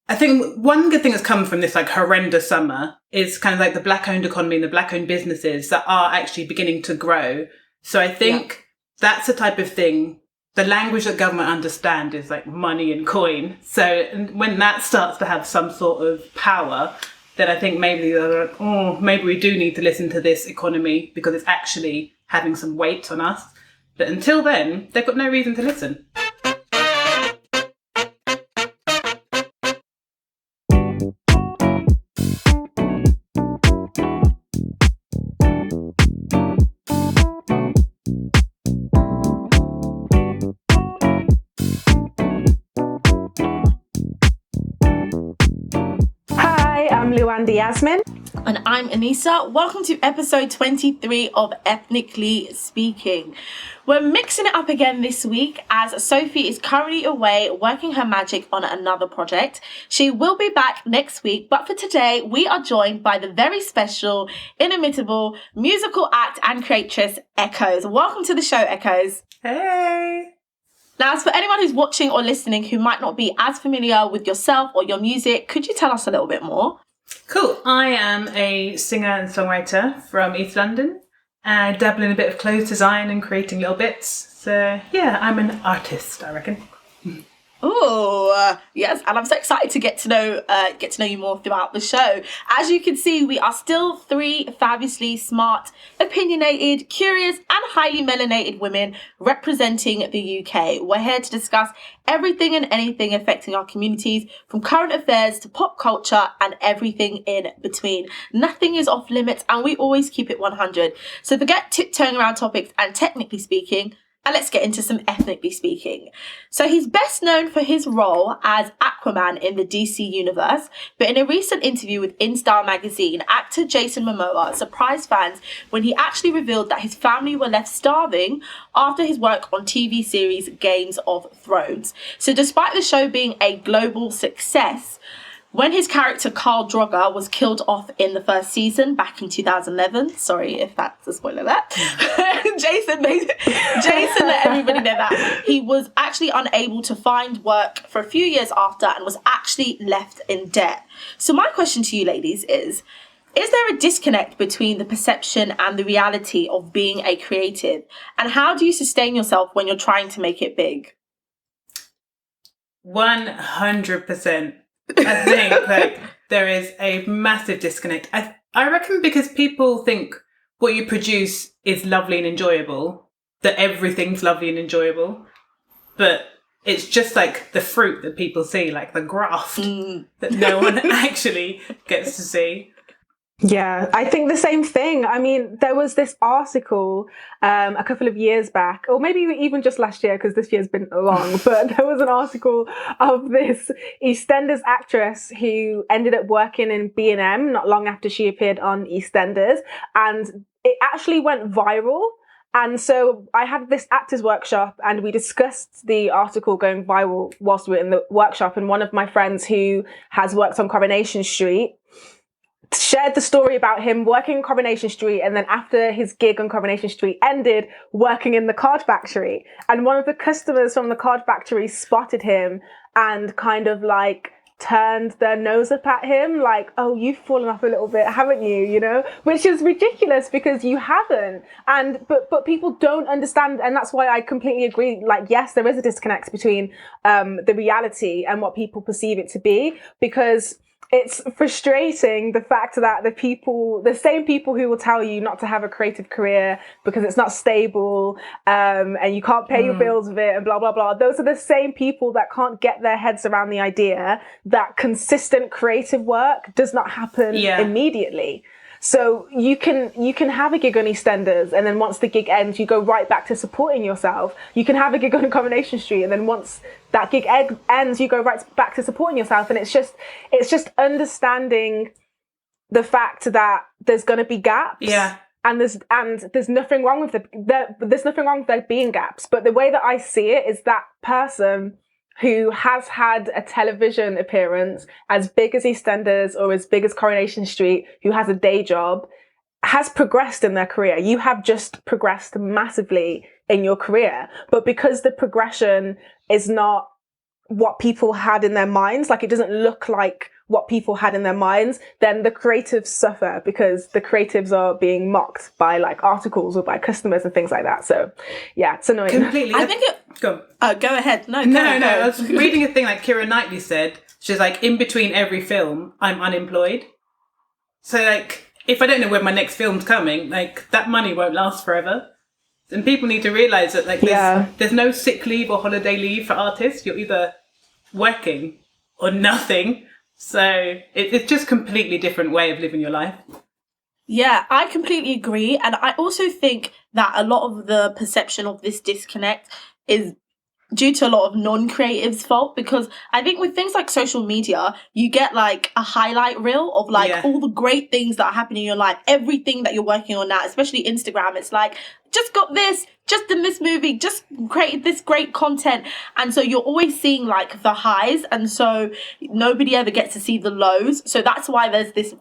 I think one good thing that's come from this like horrendous summer is kind of like the Black-owned economy and the Black-owned businesses that are actually beginning to grow. So I think that's the type of thing, the language that government understand is like money and coin. So when that starts to have some sort of power, then I think maybe they're like, oh, maybe we do need to listen to this economy because it's actually having some weight on us. But until then, they've got no reason to listen. I'm Luanda Yasmin. And I'm Anissa. Welcome to episode 23 of Ethnically Speaking. We're mixing it up again this week as Sophie is currently away working her magic on another project. She will be back next week, but for today, we are joined by the very special, inimitable musical act and creatress, ECKOES. Welcome to the show, ECKOES. Hey! Now, as for anyone who's watching or listening who might not be as familiar with yourself or your music, could you tell us a little bit more? Cool. I am a singer and songwriter from East London. I dabble in a bit of clothes design and creating little bits. So yeah, I'm an artist, I reckon. Oh, yes, and I'm so excited to get to know you more throughout the show. As you can see, we are still three fabulously smart, opinionated, curious, and highly melanated women representing the UK. We're here to discuss everything and anything affecting our communities, from current affairs to pop culture and everything in between. Nothing is off limits, and we always keep it 100. So forget tiptoeing around topics and technically speaking, and let's get into some ethnically speaking. So he's best known for his role as Aquaman in the DC universe, but in a recent interview with InStyle magazine, actor Jason Momoa surprised fans when he actually revealed that his family were left starving after his work on TV series Games of Thrones. So despite the show being a global success, when his character Khal Drogo was killed off in the first season back in 2011, sorry if that's a spoiler alert, Jason let everybody know that he was actually unable to find work for a few years after and was actually left in debt. So my question to you ladies is there a disconnect between the perception and the reality of being a creative? And how do you sustain yourself when you're trying to make it big? 100%. I think like there is a massive disconnect. I reckon because people think what you produce is lovely and enjoyable, that everything's lovely and enjoyable, but it's just like the fruit that people see, like the graft that no one actually gets to see. Yeah, I think the same thing. I mean, there was this article a couple of years back, or maybe even just last year, because this year's been long, but there was an article of this EastEnders actress who ended up working in B&M not long after she appeared on EastEnders, and it actually went viral. And so I had this actors workshop and we discussed the article going viral whilst we were in the workshop, and one of my friends who has worked on Coronation Street shared the story about him working in Coronation Street, and then after his gig on Coronation Street ended, working in the card factory. And one of the customers from the card factory spotted him and kind of like turned their nose up at him, like, oh, you've fallen off a little bit, haven't you? You know, which is ridiculous because you haven't. And but people don't understand, and that's why I completely agree. Like, yes, there is a disconnect between the reality and what people perceive it to be, because it's frustrating the fact that the same people who will tell you not to have a creative career because it's not stable, and you can't pay your bills with it and blah, blah, blah. Those are the same people that can't get their heads around the idea that consistent creative work does not happen immediately. So you can have a gig on EastEnders, and then once the gig ends, you go right back to supporting yourself. You can have a gig on Coronation Street, and then once that gig ends, you go right back to supporting yourself. And it's just understanding the fact that there's going to be gaps. Yeah. And there's nothing wrong with there's nothing wrong with there being gaps. But the way that I see it is that person who has had a television appearance as big as EastEnders or as big as Coronation Street, who has a day job, has progressed in their career. You have just progressed massively in your career. But because the progression is not what people had in their minds, like it doesn't look like what people had in their minds, then the creatives suffer because the creatives are being mocked by like articles or by customers and things like that. So yeah, it's annoying. Completely. I think go ahead. No, I was reading a thing like Keira Knightley said. She's like, in between every film, I'm unemployed. So like, if I don't know when my next film's coming, like that money won't last forever. And people need to realise that like there's no sick leave or holiday leave for artists. You're either working or nothing. So it's just a completely different way of living your life. Yeah, I completely agree. And I also think that a lot of the perception of this disconnect is due to a lot of non-creatives' fault, because I think with things like social media, you get like a highlight reel of like all the great things that are happening in your life, everything that you're working on now, especially Instagram. It's like, just got this, just in this movie, just created this great content. And so you're always seeing like the highs, and so nobody ever gets to see the lows. So that's why there's this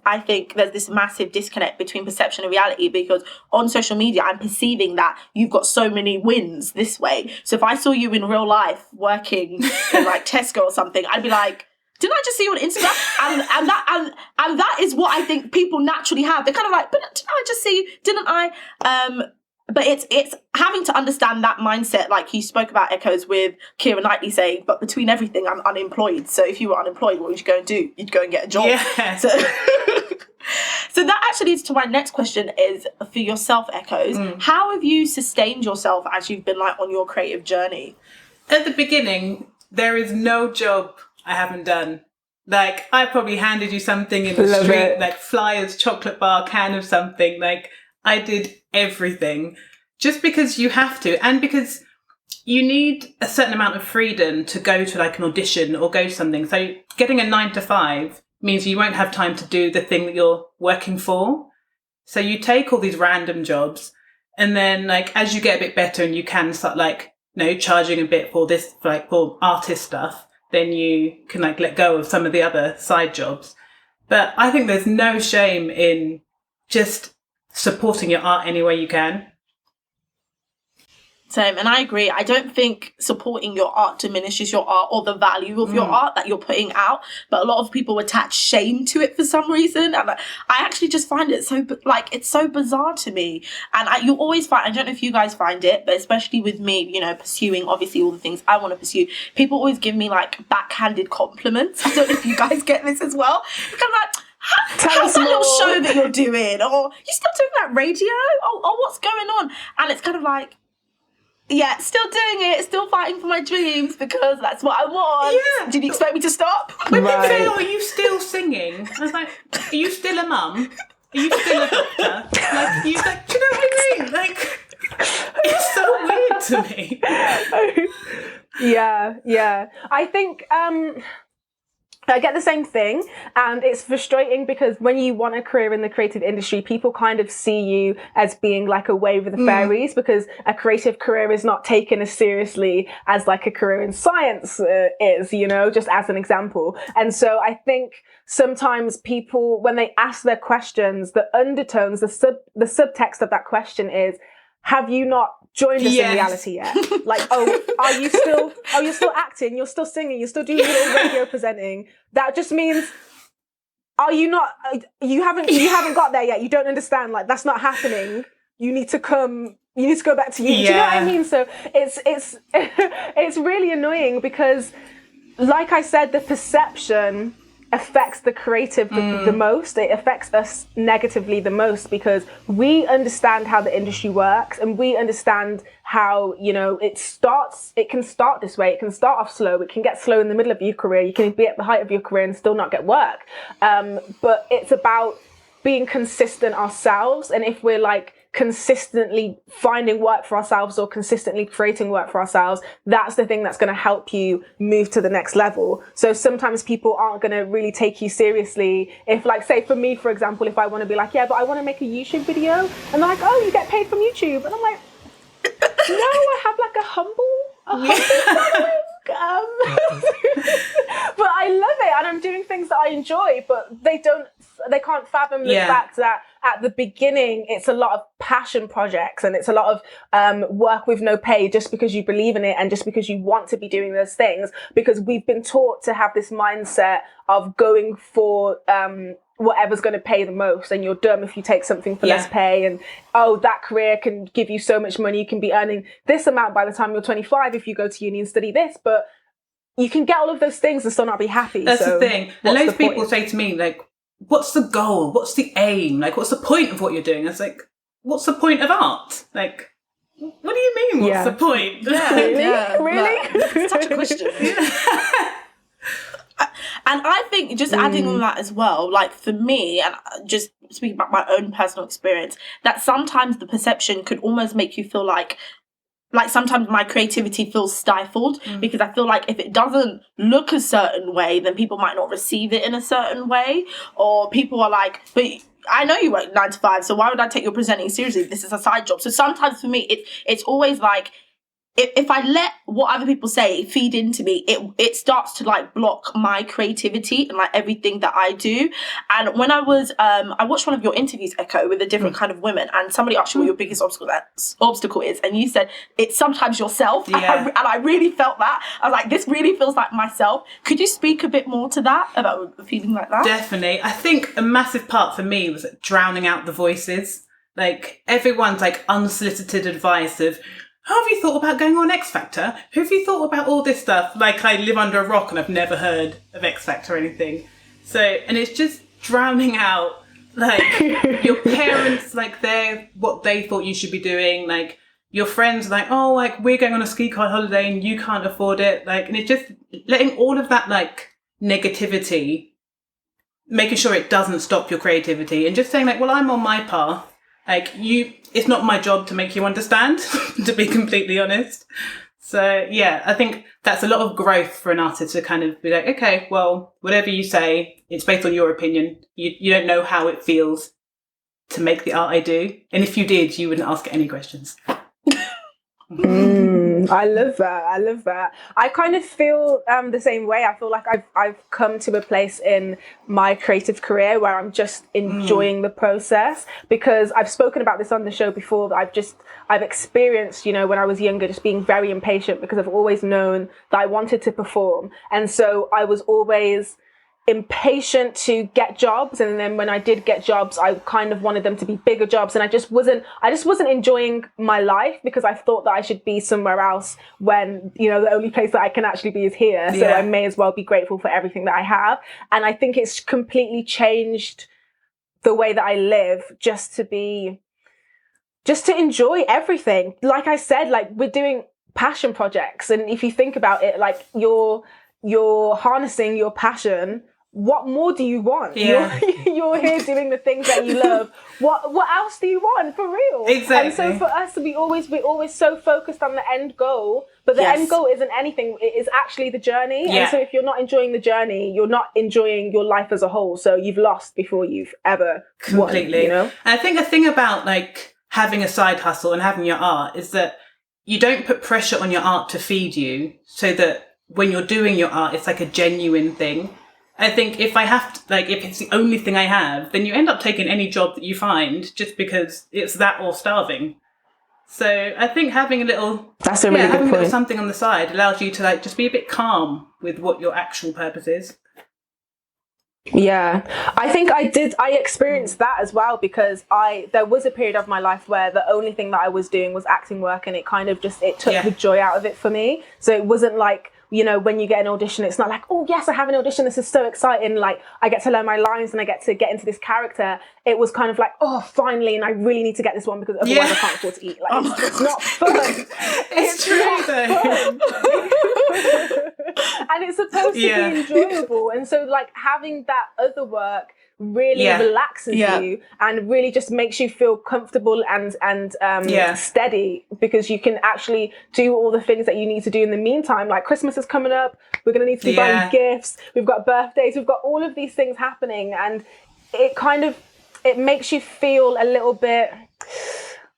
massive disconnect between perception and reality, because on social media, I'm perceiving that you've got so many wins this way. So if I saw you in real life working in like Tesco or something, I'd be like, didn't I just see you on Instagram? And that is what I think people naturally have. They're kind of like, but didn't I just see you? Didn't I? But it's having to understand that mindset, like you spoke about ECKOES with Keira Knightley saying, but between everything, I'm unemployed. So if you were unemployed, what would you go and do? You'd go and get a job. Yeah. So, so that actually leads to my next question is for yourself, ECKOES. How have you sustained yourself as you've been like on your creative journey? At the beginning, there is no job I haven't done. Like, I probably handed you something in the street, like flyers, chocolate bar, can of something. Like, I did everything just because you have to, and because you need a certain amount of freedom to go to like an audition or go to something. So getting a 9 to 5 means you won't have time to do the thing that you're working for. So you take all these random jobs, and then like as you get a bit better and you can start like, charging a bit for this, like for artist stuff, then you can like let go of some of the other side jobs. But I think there's no shame in just supporting your art any way you can. Same, and I agree. I don't think supporting your art diminishes your art or the value of your art that you're putting out, but a lot of people attach shame to it for some reason, and I actually just find it so it's so bizarre to me. And you always find, I don't know if you guys find it, but especially with me, pursuing obviously all the things I want to pursue, people always give me like backhanded compliments. I don't know if you guys get this as well. It's kind of like, how's that little show that you're doing? Or you still doing that radio? Oh, what's going on? And it's kind of like, yeah, still doing it, still fighting for my dreams because that's what I want. Yeah. Did you expect me to stop? When people say, are you still singing? I was like, are you still a mum? Are you still a doctor? Like, do you know what I mean? Like, it's so weird to me. Yeah. I think I get the same thing, and it's frustrating because when you want a career in the creative industry, people kind of see you as being like a wave of the fairies, because a creative career is not taken as seriously as like a career in science is, just as an example. And so I think sometimes people, when they ask their questions, the undertones, the subtext of that question is, have you not joined us in reality yet? Like, are you still acting? You're still singing? You're still doing a little radio presenting? That just means, you haven't got there yet. You don't understand. Like, that's not happening. You need to go back to you. Do you know what I mean? So it's it's really annoying because, like I said, the perception affects the creative the most. It affects us negatively the most because we understand how the industry works, and we understand how it can start this way. It can start off slow. It can get slow in the middle of your career. You can be at the height of your career and still not get work. But it's about being consistent ourselves, and if we're like consistently finding work for ourselves or consistently creating work for ourselves, that's the thing that's going to help you move to the next level. So sometimes people aren't going to really take you seriously if, like, say for me, for example, if I want to be like, yeah, but I want to make a YouTube video, and they're like, oh, you get paid from YouTube, and I'm like, no, I have like a humble but I love it, and I'm doing things that I enjoy, but they can't fathom the fact that at the beginning, it's a lot of passion projects and it's a lot of work with no pay just because you believe in it and just because you want to be doing those things, because we've been taught to have this mindset of going for whatever's going to pay the most, and you're dumb if you take something for less pay, and that career can give you so much money, you can be earning this amount by the time you're 25 if you go to uni and study this, but you can get all of those things and still not be happy. That's so the thing. And loads of people say to me, like, what's the goal? What's the aim? Like, what's the point of what you're doing? It's like, what's the point of art? Like, what do you mean, what's the point? Really? Such a question. And I think, just adding on that as well, like for me, and just speaking about my own personal experience, that sometimes the perception could almost make you feel like sometimes my creativity feels stifled, because I feel like if it doesn't look a certain way, then people might not receive it in a certain way, or people are like, but I know you work 9 to 5, so why would I take your presenting seriously? This is a side job. So sometimes for me, it's always like, if I let what other people say feed into me, it starts to like block my creativity and like everything that I do. And when I was, I watched one of your interviews, Echo, with a different kind of women, and somebody asked you what your biggest obstacle is, and you said it's sometimes yourself. Yeah. And I really felt that. I was like, this really feels like myself. Could you speak a bit more to that, about feeling like that? Definitely. I think a massive part for me was drowning out the voices. Like, everyone's like unsolicited advice of, how have you thought about going on X Factor? Who have you thought about all this stuff? Like, I live under a rock and I've never heard of X Factor or anything. So, and it's just drowning out, like, your parents, like, what they thought you should be doing. Like, your friends, like, oh, like, we're going on a ski card holiday and you can't afford it. Like, and it's just letting all of that, like, negativity, making sure it doesn't stop your creativity, and just saying, like, well, I'm on my path. Like, it's not my job to make you understand, to be completely honest. So, yeah, I think that's a lot of growth for an artist to kind of be like, okay, well, whatever you say, it's based on your opinion. You don't know how it feels to make the art I do. And if you did, you wouldn't ask any questions. I love that. I kind of feel the same way. I feel like I've come to a place in my creative career where I'm just enjoying the process, because I've spoken about this on the show before, that I've experienced, when I was younger, just being very impatient, because I've always known that I wanted to perform, and so I was always impatient to get jobs, and then when I did get jobs, I kind of wanted them to be bigger jobs, and I just wasn't enjoying my life, because I thought that I should be somewhere else when, the only place that I can actually be is here. So I may as well be grateful for everything that I have. And I think it's completely changed the way that I live, just to enjoy everything. Like I said, like, we're doing passion projects, and if you think about it, like, you're harnessing your passion. What more do you want? Yeah. You're here doing the things that you love. What else do you want, for real? Exactly. And so for us, we're always so focused on the end goal, but the end goal isn't anything. It is actually the journey. Yeah. And so if you're not enjoying the journey, you're not enjoying your life as a whole. So you've lost before you've ever completely won, And I think the thing about, like, having a side hustle and having your art is that you don't put pressure on your art to feed you, so that when you're doing your art, it's like a genuine thing. I think if if it's the only thing I have, then you end up taking any job that you find, just because it's that or starving. So I think having a little, that's a really good point. Little something on the side allows you to, like, just be a bit calm with what your actual purpose is. Yeah, I think I experienced that as well, because there was a period of my life where the only thing that I was doing was acting work, and it kind of it took the joy out of it for me. So it wasn't like, when you get an audition, it's not like, oh yes, I have an audition, this is so exciting, like, I get to learn my lines and I get to get into this character. It was kind of like, oh, finally, and I really need to get this one, because otherwise I can't afford to eat. Like, it's not fun. It's true though. And it's supposed to be enjoyable, and so, like, having that other work really relaxes you and really just makes you feel comfortable and steady, because you can actually do all the things that you need to do in the meantime. Like, Christmas is coming up, we're going to need to be buying gifts, we've got birthdays, we've got all of these things happening, and it makes you feel a little bit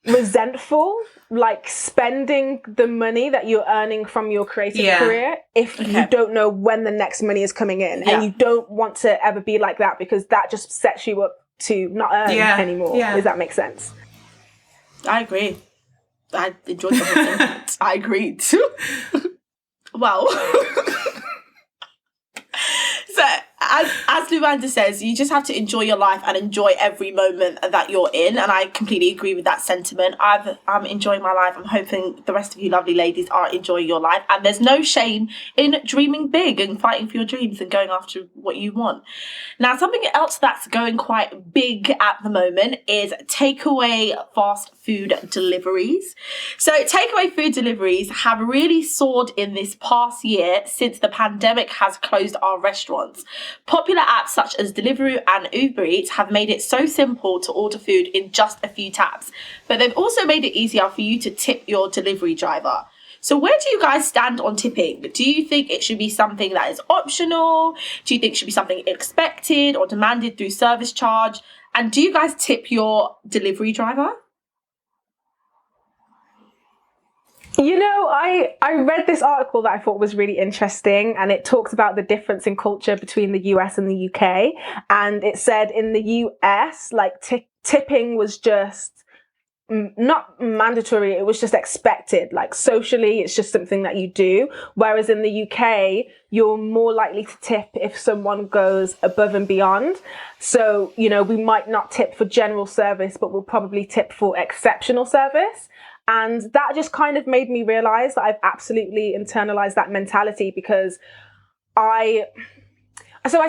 resentful, like, spending the money that you're earning from your creative career if you don't know when the next money is coming in. And you don't want to ever be like that, because that just sets you up to not earn anymore. Does that make sense? I agree. I enjoyed the whole sentence. I agreed. Well, so as Luanda says, you just have to enjoy your life and enjoy every moment that you're in, and I completely agree with that sentiment. I'm enjoying my life. I'm hoping the rest of you lovely ladies are enjoying your life, and there's no shame in dreaming big and fighting for your dreams and going after what you want. Now, something else that's going quite big at the moment is takeaway fast food deliveries. So takeaway food deliveries have really soared in this past year since the pandemic has closed our restaurants. Popular apps such as Deliveroo and Uber Eats have made it so simple to order food in just a few taps, but they've also made it easier for you to tip your delivery driver. So where do you guys stand on tipping? Do you think it should be something that is optional? Do you think it should be something expected or demanded through service charge? And do you guys tip your delivery driver? You know, I read this article that I thought was really interesting, and it talks about the difference in culture between the US and the UK. And it said in the US, like tipping was just not mandatory, it was just expected. Like socially, it's just something that you do. Whereas in the UK, you're more likely to tip if someone goes above and beyond. So, you know, we might not tip for general service, but we'll probably tip for exceptional service. And that just kind of made me realize that I've absolutely internalized that mentality, because I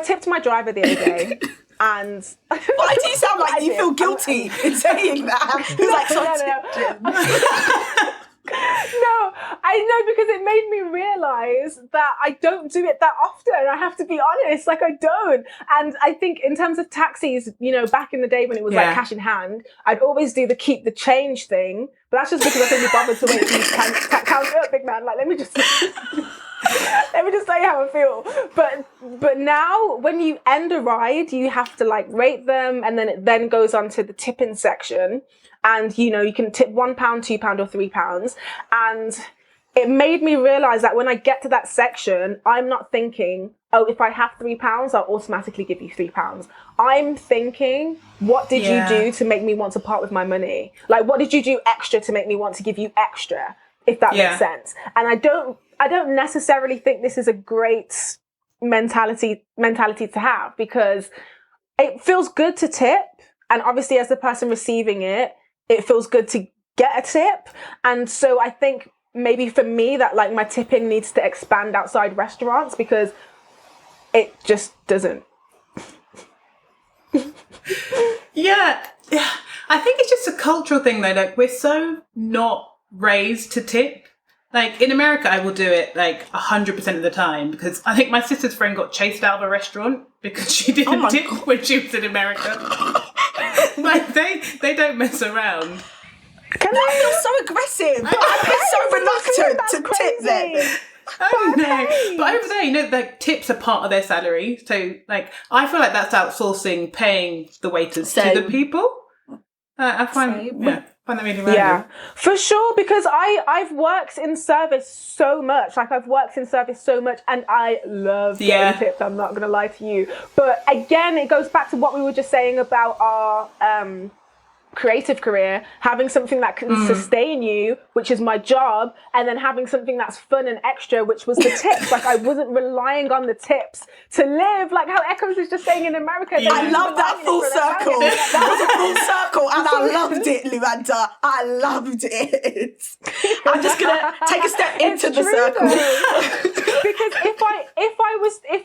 tipped my driver the other day. And why do you sound like you feel guilty in saying that? It's like, no, I know, because it made me realize that I don't do it that often. I have to be honest, like I don't. And I think in terms of taxis, you know, back in the day when it was like cash in hand, I'd always do the keep the change thing. But that's just because I couldn't be bothered to wait for you to count it up, big man. Like, let me just tell you how I feel. But now when you end a ride, you have to like rate them, and then it then goes on to the tipping section. And, you know, you can tip £1, £2 or £3. And it made me realize that when I get to that section, I'm not thinking, oh, if I have £3, I'll automatically give you £3. I'm thinking, what did you do to make me want to part with my money? Like, what did you do extra to make me want to give you extra, if that makes sense? And I don't necessarily think this is a great mentality to have, because it feels good to tip. And obviously, as the person receiving it, it feels good to get a tip. And so I think maybe for me that like my tipping needs to expand outside restaurants, because it just doesn't. Yeah. I think it's just a cultural thing though. Like, we're so not raised to tip. Like in America, I will do it like 100% of the time, because I think my sister's friend got chased out of a restaurant because she didn't tip when she was in America. Like they don't mess around. I feel so aggressive. I feel so reluctant to tip them. Oh no! But over there, you know, like tips are part of their salary. So, like, I feel like that's outsourcing paying the waiters to the people. I find that really random. Yeah, for sure. Because I've worked in service so much. Like I've worked in service so much, and I love getting tips. I'm not gonna lie to you. But again, it goes back to what we were just saying about our creative career, having something that can sustain you, which is my job, and then having something that's fun and extra, which was the tips. Like I wasn't relying on the tips to live, like how ECKOES is just saying in America. I love that full circle. That was a full circle, and I loved it, Luanda. I loved it. I'm just gonna take a step into the circle. Because if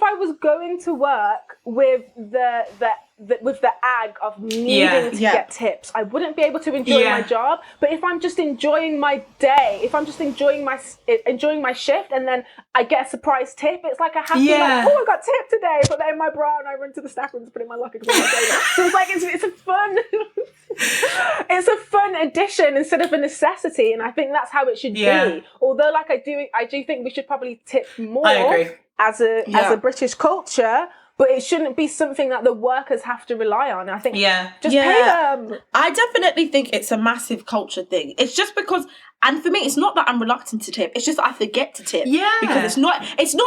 I was going to work with the ag of needing to get tips, I wouldn't be able to enjoy my job. But if I'm just enjoying my day, if I'm just enjoying my shift, and then I get a surprise tip, it's like I have to like, oh, I got tipped today, put that in my bra, and I run to the staff room to put it in my locker. So it's like it's a fun it's a fun addition instead of a necessity, and I think that's how it should be. Although, like I do think we should probably tip more as a British culture. But it shouldn't be something that the workers have to rely on. I think just pay them. I definitely think it's a massive culture thing. It's just because, and for me, it's not that I'm reluctant to tip. It's just I forget to tip. Yeah. Because it's not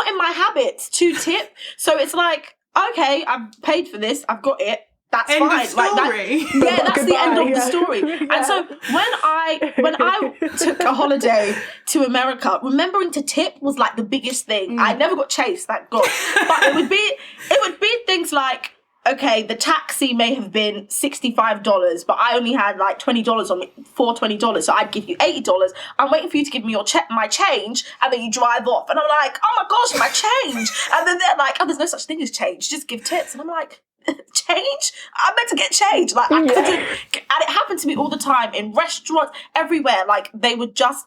in my habits to tip. So it's like, okay, I've paid for this. I've got it. that's End fine. of story. That's the end of the Yeah. story. Yeah. And so when I took a holiday to America, remembering to tip was like the biggest thing. I never got chased, thank God. But it would be things like, okay, the taxi may have been $65, but I only had like $20 on me for $20, so I'd give you $80. I'm waiting for you to give me my change, and then you drive off, and I'm like, oh my gosh, my change. And then they're like, oh, there's no such thing as change, just give tips. And I'm like, change? I'm meant to get change. Like, I couldn't. And it happened to me all the time in restaurants, everywhere. Like, they were just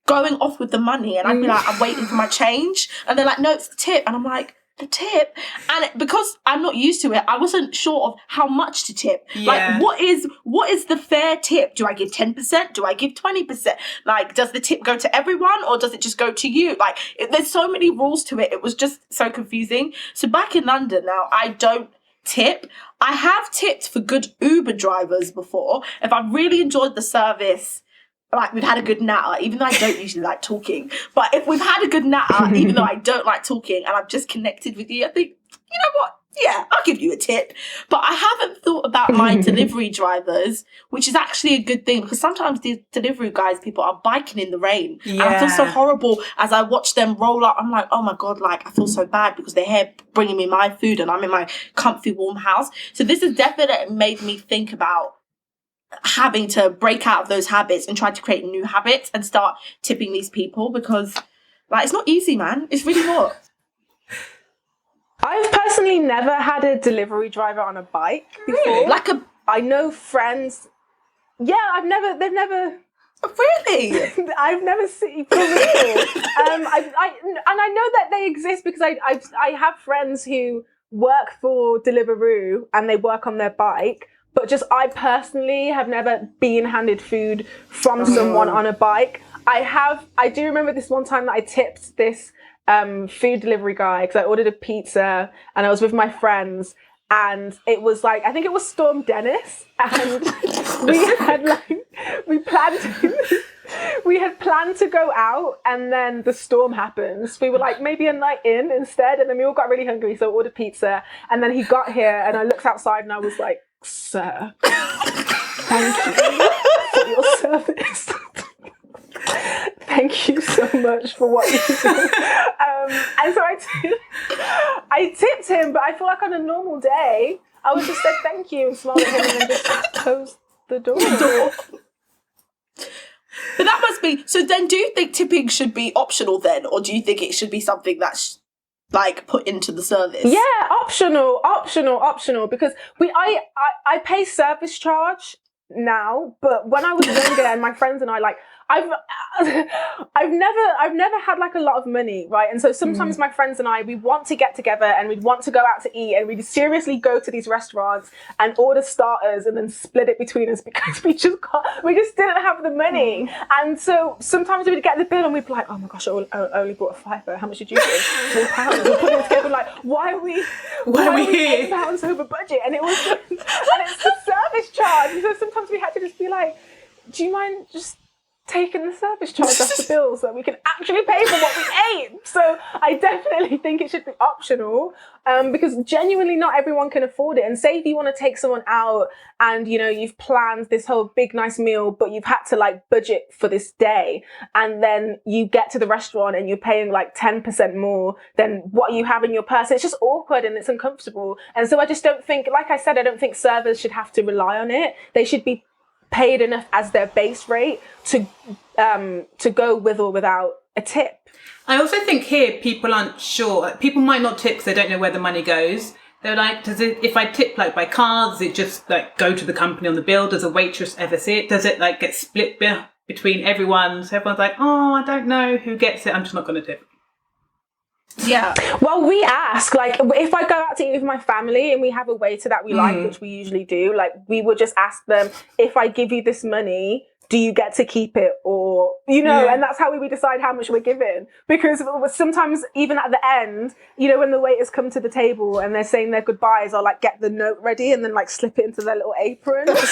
going off with the money, and I'd be like, I'm waiting for my change, and they're like, no, it's the tip. And I'm like, the tip? And because I'm not used to it, I wasn't sure of how much to tip. Like, what is the fair tip? Do I give 10%? Do I give 20%? Like, does the tip go to everyone, or does it just go to you? Like, there's so many rules to it. It was just so confusing. So back in London now, I don't tip. I have tipped for good Uber drivers before. If I've really enjoyed the service, like we've had a good natter, even though I don't usually like talking, but if we've had a good natter, even though I don't like talking, and I've just connected with you, I think, you know what? Yeah, I'll give you a tip. But I haven't thought about my delivery drivers, which is actually a good thing, because sometimes these delivery guys, people are biking in the rain. And I feel so horrible as I watch them roll up. I'm like, oh my God, like I feel so bad because they're here bringing me my food and I'm in my comfy warm house. So this has definitely made me think about having to break out of those habits and try to create new habits and start tipping these people, because like it's not easy, man. It's really not. I've personally never had a delivery driver on a bike before. Really? I know friends. Yeah, they've never. Really? I've never seen for real. And I know that they exist because I have friends who work for Deliveroo and they work on their bike. But just I personally have never been handed food from someone on a bike. I do remember this one time that I tipped this food delivery guy because I ordered a pizza and I was with my friends, and it was like, I think it was Storm Dennis, and we had planned to go out, and then the storm happened. So we were like, maybe a night in instead, and then we all got really hungry, so I ordered pizza, and then he got here and I looked outside and I was like, sir, thank you for your service. Thank you so much for what you do. And so I tipped him, but I feel like on a normal day, I would just say thank you and smile at him and then just close the door. But that must be, so then do you think tipping should be optional then? Or do you think it should be something that's like put into the service? Yeah, optional, because I pay service charge now, but when I was younger and my friends and I, like, I've never had like a lot of money, right? And so sometimes my friends and I, we want to get together and we'd want to go out to eat, and we'd seriously go to these restaurants and order starters and then split it between us because we just didn't have the money. And so sometimes we'd get the bill and we'd be like, oh my gosh, I only bought a £5. How much did you give? £4. We're putting it together like, why are we here? £8 over budget? And it's the service charge. And so sometimes we had to just be like, do you mind just taking the service charge off the bill so that we can actually pay for what we ate? So I definitely think it should be optional, because genuinely not everyone can afford it. And say if you want to take someone out and, you know, you've planned this whole big nice meal, but you've had to like budget for this day, and then you get to the restaurant and you're paying like 10% more than what you have in your purse. It's just awkward and it's uncomfortable. And so I just don't think, like I said, I don't think servers should have to rely on it. They should be paid enough as their base rate to go with or without a tip. I also think here people aren't sure. People might not tip because they don't know where the money goes. They're like, if I tip like by card, does it just like go to the company on the bill? Does a waitress ever see it? Does it like get split between everyone? So everyone's like, oh, I don't know who gets it. I'm just not going to tip. Yeah. Well, we ask, like, if I go out to eat with my family and we have a waiter that we like, which we usually do, like, we would just ask them, if I give you this money, do you get to keep it? Or, you know, and that's how we decide how much we're giving. Because sometimes even at the end, you know, when the waiters come to the table and they're saying their goodbyes, I'll like get the note ready and then like slip it into their little apron. Just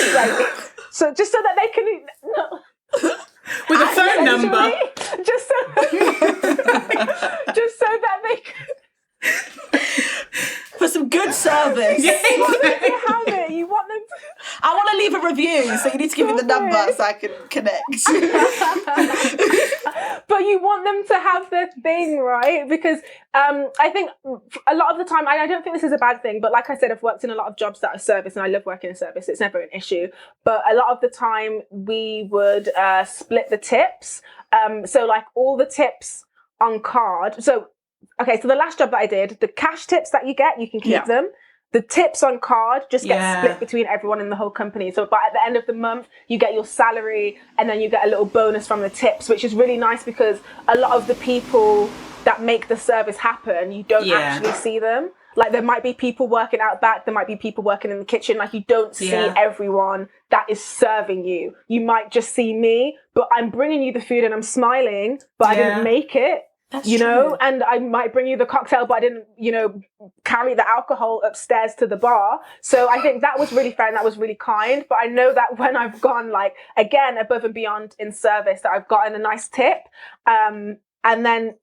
so that they can... No. With a phone number. Just so that they can... for some good service. Yeah, You want them to have it. You want them to... I want to leave a review, so you need to give me the number so I can connect. But you want them to have their thing, right? Because I think a lot of the time, I don't think this is a bad thing, but like I said, I've worked in a lot of jobs that are service, and I love working in service. It's never an issue. But a lot of the time, we would split the tips. So like all the tips on card. So, okay, so the last job that I did, the cash tips that you get, you can keep them. The tips on card just get split between everyone in the whole company. So but at the end of the month, you get your salary and then you get a little bonus from the tips, which is really nice because a lot of the people that make the service happen, you don't actually see them. Like there might be people working out back, there might be people working in the kitchen. Like you don't see everyone that is serving you. You might just see me, but I'm bringing you the food and I'm smiling, but I didn't make it. That's you true. know, and I might bring you the cocktail, but I didn't, you know, carry the alcohol upstairs to the bar. So I think that was really fair and that was really kind. But I know that when I've gone like, again, above and beyond in service, that I've gotten a nice tip. And then,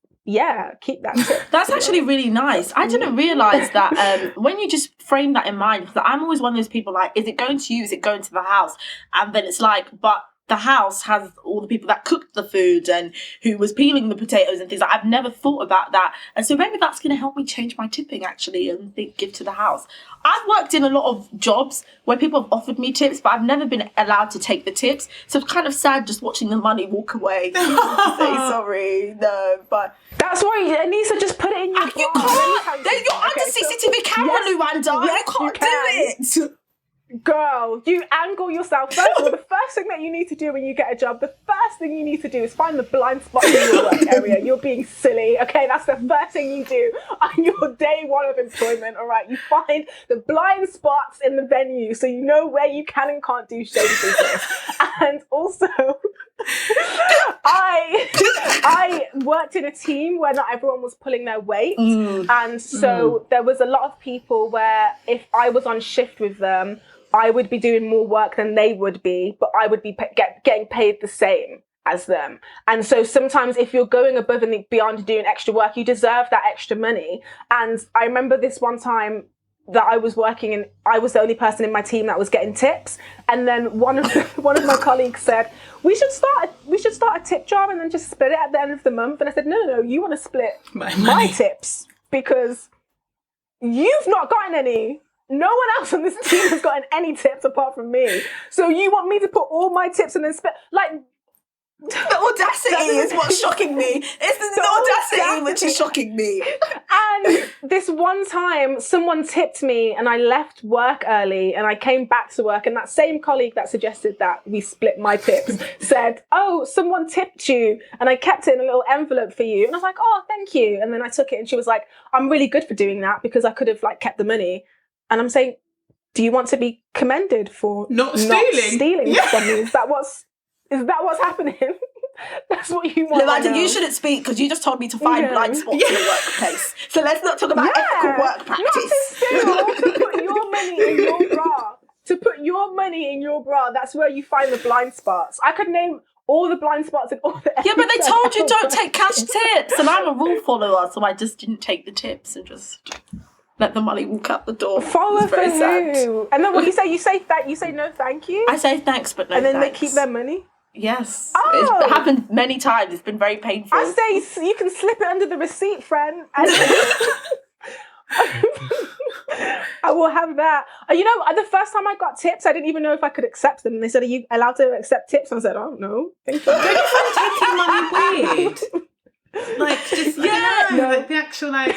keep that tip. That's actually really nice. I didn't realise that when you just frame that in mind, because I'm always one of those people like, is it going to you? Is it going to the house? And then it's like, but the house has all the people that cooked the food and who was peeling the potatoes and things. Like, I've never thought about that. And so maybe that's going to help me change my tipping, actually, and give to the house. I've worked in a lot of jobs where people have offered me tips, but I've never been allowed to take the tips. So it's kind of sad just watching the money walk away. Say sorry, no, but... That's why Anissa just put it in your You can't! You're under CCTV camera, Luanda. Yes, you can't do it! Girl, you angle yourself. First of all, the first thing that you need to do when you get a job, the first thing you need to do is find the blind spot in your work area. You're being silly, okay? That's the first thing you do on your day one of employment, all right? You find the blind spots in the venue so you know where you can and can't do shady business. And also, I worked in a team where not everyone was pulling their weight. And so there was a lot of people where if I was on shift with them, I would be doing more work than they would be, but I would be getting paid the same as them. And so sometimes if you're going above and beyond doing extra work, you deserve that extra money. And I remember this one time that I was working and I was the only person in my team that was getting tips. And then one of my colleagues said, we should start a tip jar and then just split it at the end of the month. And I said, no, you want to split my tips because you've not gotten any. No one else on this team has gotten any tips apart from me. So you want me to put all my tips and then split? Like, the audacity is what's shocking me. It's the audacity which is shocking me. And this one time, someone tipped me and I left work early and I came back to work and that same colleague that suggested that we split my tips said, oh, someone tipped you and I kept it in a little envelope for you. And I was like, oh, thank you. And then I took it and she was like, I'm really good for doing that because I could have like kept the money. And I'm saying, do you want to be commended for not stealing from me? Is that what's happening? That's what you want. Lavanda, you shouldn't speak because you just told me to find blind spots in the workplace. So let's not talk about ethical work practice. Not to steal, to put your money in your bra. To put your money in your bra. That's where you find the blind spots. I could name all the blind spots and all the... Yeah, but they told you don't take cash tips. And I'm a rule follower, so I just didn't take the tips and just... let the money walk out the door. Follow for who? And then what you say? You say no, thank you. I say thanks, but no. And then thanks. they keep their money. Yes. Oh. It's happened many times. It's been very painful. I say you can slip it under the receipt, friend. I will have that. You know, the first time I got tips, I didn't even know if I could accept them. And they said, "Are you allowed to accept tips?" I said, "Oh no, thank you." Don't you find taking money weird? Like just like the actual like.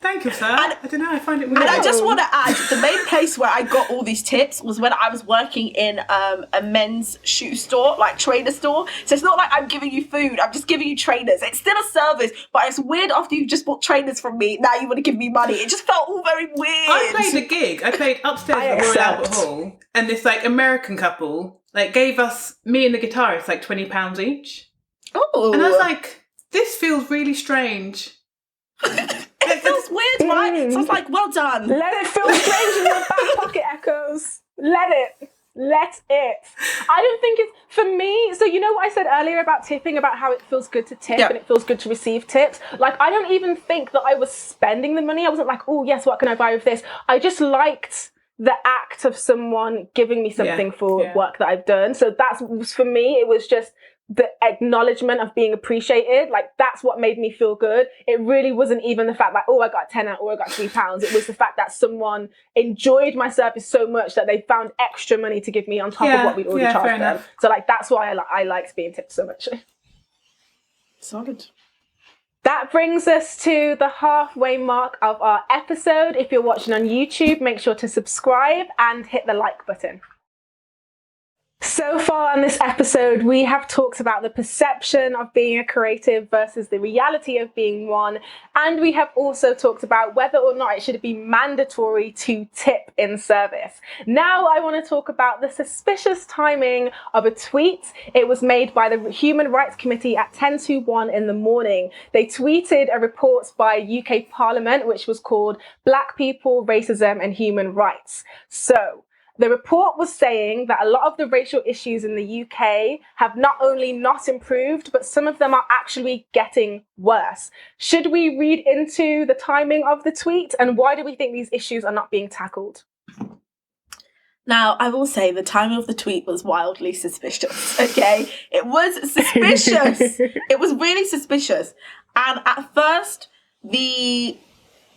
Thank you, sir. I don't know, I find it weird. And I just want to add, the main place where I got all these tips was when I was working in a men's shoe store, like trainer store. So it's not like I'm giving you food, I'm just giving you trainers. It's still a service, but it's weird after you've just bought trainers from me, now you want to give me money. It just felt all very weird. I played a gig. I played upstairs at Royal Albert Hall, and this like American couple like gave us, me and the guitarist, like £20 each. Oh. And I was like, this feels really strange. It feels weird, right? So I was like, well done. Let it feel strange in your back pocket, Echoes. Let it. Let it. I don't think it's, for me, so you know what I said earlier about tipping, about how it feels good to tip and it feels good to receive tips? Like, I don't even think that I was spending the money. I wasn't like, oh, yes, what can I buy with this? I just liked the act of someone giving me something for work that I've done. So that's, for me, it was just the acknowledgement of being appreciated. Like, that's what made me feel good. It really wasn't even the fact that, oh, I got a tenner or I got £3. It was the fact that someone enjoyed my service so much that they found extra money to give me on top of what we'd already charged them. So like, that's why I liked being tipped so much. Solid. That brings us to the halfway mark of our episode. If you're watching on YouTube, make sure to subscribe and hit the like button. So far on this episode, we have talked about the perception of being a creative versus the reality of being one. And we have also talked about whether or not it should be mandatory to tip in service. Now I want to talk about the suspicious timing of a tweet. It was made by the Human Rights Committee at 10:01 in the morning. They tweeted a report by UK Parliament, which was called Black People, Racism and Human Rights. So, the report was saying that a lot of the racial issues in the UK have not only not improved, but some of them are actually getting worse. Should we read into the timing of the tweet, and why do we think these issues are not being tackled? Now, I will say the timing of the tweet was wildly suspicious, okay? It was suspicious. It was really suspicious. And at first, the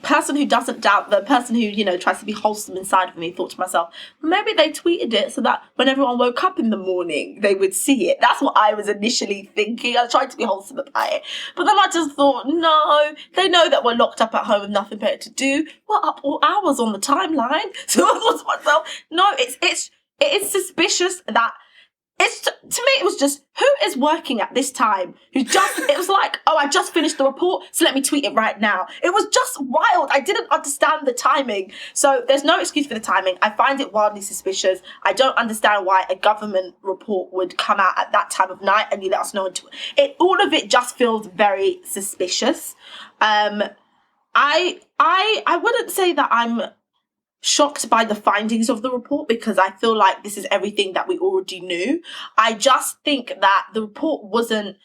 person who doesn't doubt, the person who, you know, tries to be wholesome inside of me, thought to myself, maybe they tweeted it so that when everyone woke up in the morning, they would see it. That's what I was initially thinking. I was trying to be wholesome about it. But then I just thought, no, they know that we're locked up at home with nothing better to do. We're up all hours on the timeline. So I thought to myself, no, it is suspicious that to me, it was just, who is working at this time? It was like, oh, I just finished the report, so let me tweet it right now. It was just wild. I didn't understand the timing. So there's no excuse for the timing. I find it wildly suspicious. I don't understand why a government report would come out at that time of night and you let us know. All of it just feels very suspicious. I wouldn't say that I'm shocked by the findings of the report, because I feel like this is everything that we already knew. I just think that the report wasn't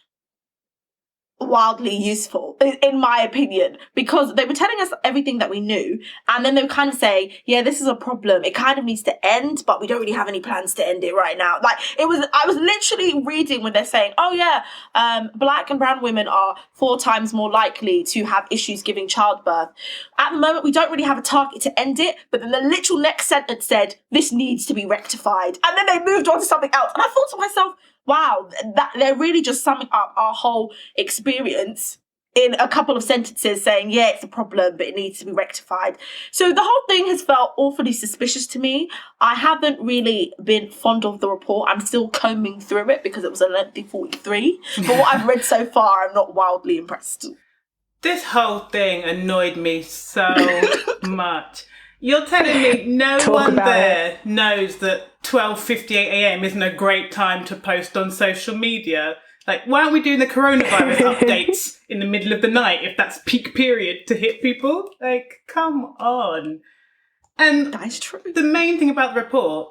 wildly useful, in my opinion, because they were telling us everything that we knew, and then they would kind of say, yeah, this is a problem, it kind of needs to end, but we don't really have any plans to end it right now. Like, I was literally reading when they're saying, oh yeah, black and brown women are 4 times more likely to have issues giving childbirth. At the moment, we don't really have a target to end it, but then the literal next sentence said, this needs to be rectified. And then they moved on to something else. And I thought to myself, wow, that they're really just summing up our whole experience in a couple of sentences, saying, yeah, it's a problem, but it needs to be rectified. So the whole thing has felt awfully suspicious to me. I haven't really been fond of the report. I'm still combing through it because it was a lengthy 43. But what I've read so far, I'm not wildly impressed. This whole thing annoyed me so much. You're telling me no one there knows that 12:58 a.m. isn't a great time to post on social media? Like, why aren't we doing the coronavirus updates in the middle of the night if that's peak period to hit people? Like, come on. And that is true. The main thing about the report,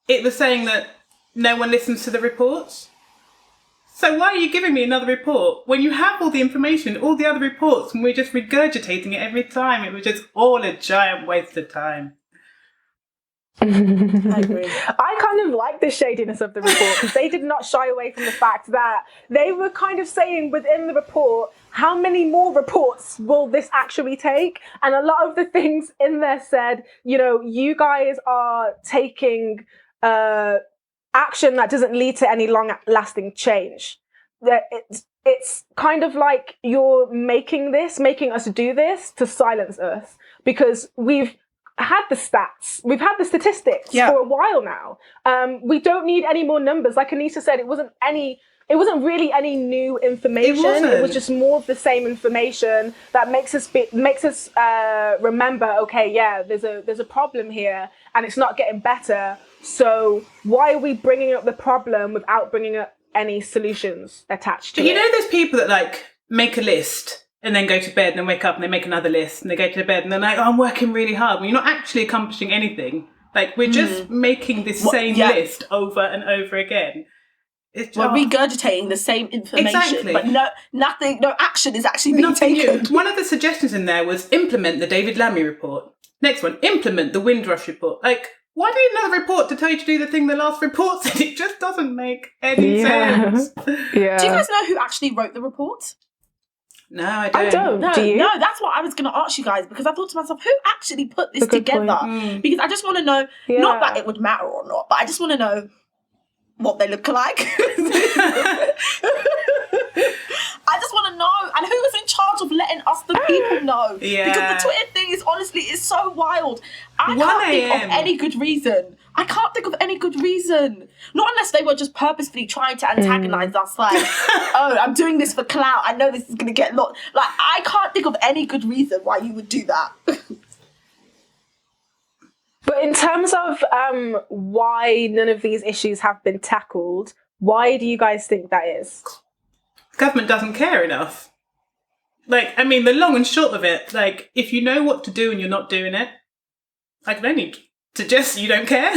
it was saying that no one listens to the reports. So why are you giving me another report when you have all the information, all the other reports, and we're just regurgitating it every time? It was just all a giant waste of time. I agree. I kind of like the shadiness of the report, because they did not shy away from the fact that they were kind of saying within the report, how many more reports will this actually take? And a lot of the things in there said, you know, you guys are taking action that doesn't lead to any long-lasting change. It's kind of like you're making us do this to silence us, because we've had the stats, we've had the statistics for a while now. We don't need any more numbers. Like Anissa said, it wasn't really any new information. It was just more of the same information that makes us remember, okay, yeah, there's a problem here and it's not getting better. So why are we bringing up the problem without bringing up any solutions attached to it? You know, there's people that like make a list and then go to bed and then wake up and they make another list and they go to bed and they're like, oh, I'm working really hard. When you're not actually accomplishing anything, Like, we're just making this same list over and over again. We're regurgitating the same information, but no action is actually being taken. New. One of the suggestions in there was implement the David Lammy report. Next one, implement the Windrush report. Like, why do you need another report to tell you to do the thing the last report said? It just doesn't make any sense. Yeah. Do you guys know who actually wrote the report? No, I don't. I don't. No, do you? No, that's what I was going to ask you guys, because I thought to myself, who actually put this together? Because I just want to know, not that it would matter or not, but I just want to know what they look like. I just want to know, and who is in charge of letting us, the people, know? Yeah. Because the Twitter thing is honestly, it's so wild. I can't think of any good reason. Not unless they were just purposefully trying to antagonize us, like, oh, I'm doing this for clout. I know this is going to get lost. Like, I can't think of any good reason why you would do that. But in terms of why none of these issues have been tackled, why do you guys think that is? Government doesn't care enough. Like, I mean, the long and short of it, like, if you know what to do and you're not doing it, I can only suggest you don't care.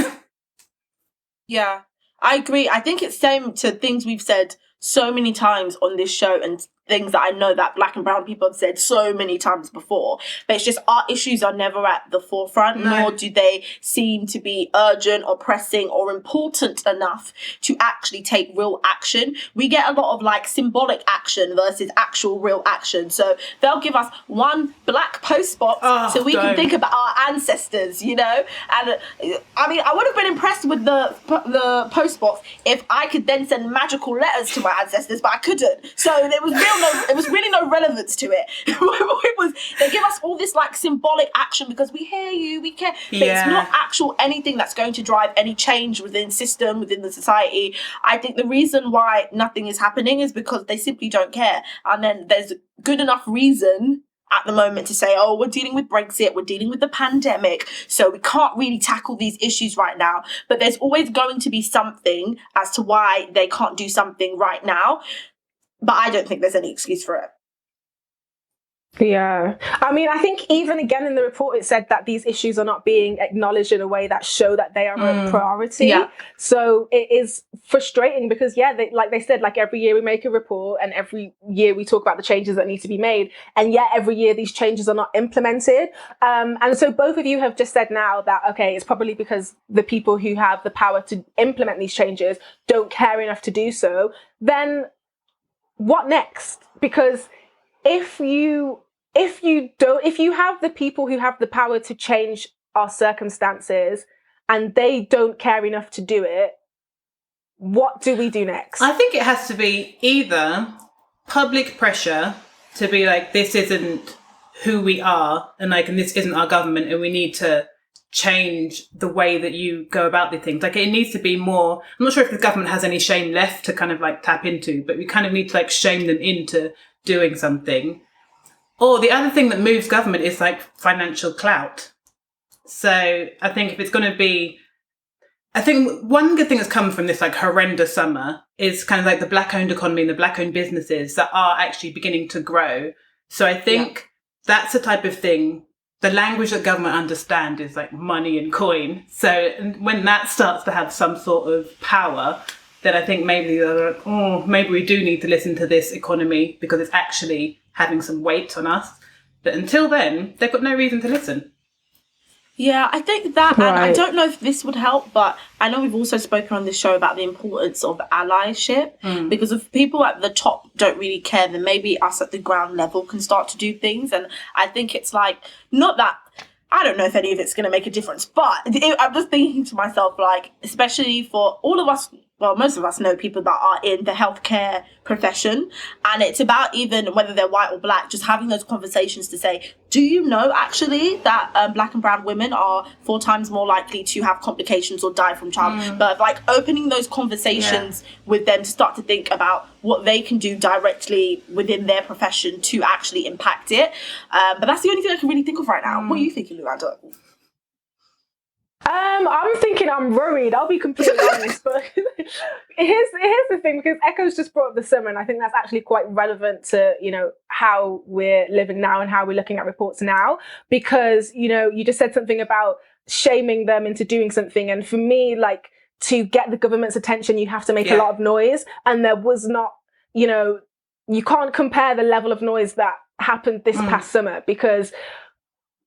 Yeah, I agree. I think it's same to things we've said so many times on this show, and things that I know that Black and brown people have said so many times before. But it's just our issues are never at the forefront, nor do they seem to be urgent or pressing or important enough to actually take real action. We get a lot of like symbolic action versus actual real action. So they'll give us one black post box so we can think about our ancestors, you know? And I mean, I would have been impressed with the post box if I could then send magical letters to my ancestors, but I couldn't. So there was really no relevance to it. They give us all this like symbolic action because we hear you, we care, but it's not actual anything that's going to drive any change within system, within the society. I think the reason why nothing is happening is because they simply don't care. And then there's good enough reason at the moment to say, oh, we're dealing with Brexit, we're dealing with the pandemic, so we can't really tackle these issues right now. But there's always going to be something as to why they can't do something right now. But I don't think there's any excuse for it. Yeah. I mean, I think even again in the report, it said that these issues are not being acknowledged in a way that show that they are a priority. Yeah. So it is frustrating because, like they said, like every year we make a report and every year we talk about the changes that need to be made. And yet every year these changes are not implemented. And so both of you have just said now that, okay, it's probably because the people who have the power to implement these changes don't care enough to do so. Then what next? Because if you have the people who have the power to change our circumstances and they don't care enough to do it, what do we do next? I think it has to be either public pressure to be like, this isn't who we are, and this isn't our government, and we need to change the way that you go about the things. Like, it needs to be more, I'm not sure if the government has any shame left to kind of like tap into, but we kind of need to like shame them into doing something. Or the other thing that moves government is like financial clout. So I think if it's going to be, I think one good thing that's come from this like horrendous summer is kind of like the black-owned economy and the black-owned businesses that are actually beginning to grow. So I think that's the type of thing, the language that government understand is like money and coin. So when that starts to have some sort of power, then I think maybe they're like, oh, maybe we do need to listen to this economy because it's actually having some weight on us. But until then, they've got no reason to listen. Yeah, I think that, and I don't know if this would help, but I know we've also spoken on this show about the importance of allyship, because if people at the top don't really care, then maybe us at the ground level can start to do things. And I think it's like, not that, I don't know if any of it's going to make a difference, but I'm just thinking to myself, like, especially for all of us, well, most of us know people that are in the healthcare profession, and it's about even whether they're white or black, just having those conversations to say, do you know actually that black and brown women are 4 times more likely to have complications or die from childbirth? But like opening those conversations with them to start to think about what they can do directly within their profession to actually impact it. But that's the only thing I can really think of right now. What are you thinking, Luanda? I'm thinking I'm worried. I'll be completely honest, but here's the thing, because ECKOES just brought up the summer, and I think that's actually quite relevant to, you know, how we're living now and how we're looking at reports now. Because, you know, you just said something about shaming them into doing something, and for me, like, to get the government's attention, you have to make a lot of noise, and there was not, you know, you can't compare the level of noise that happened this past summer, because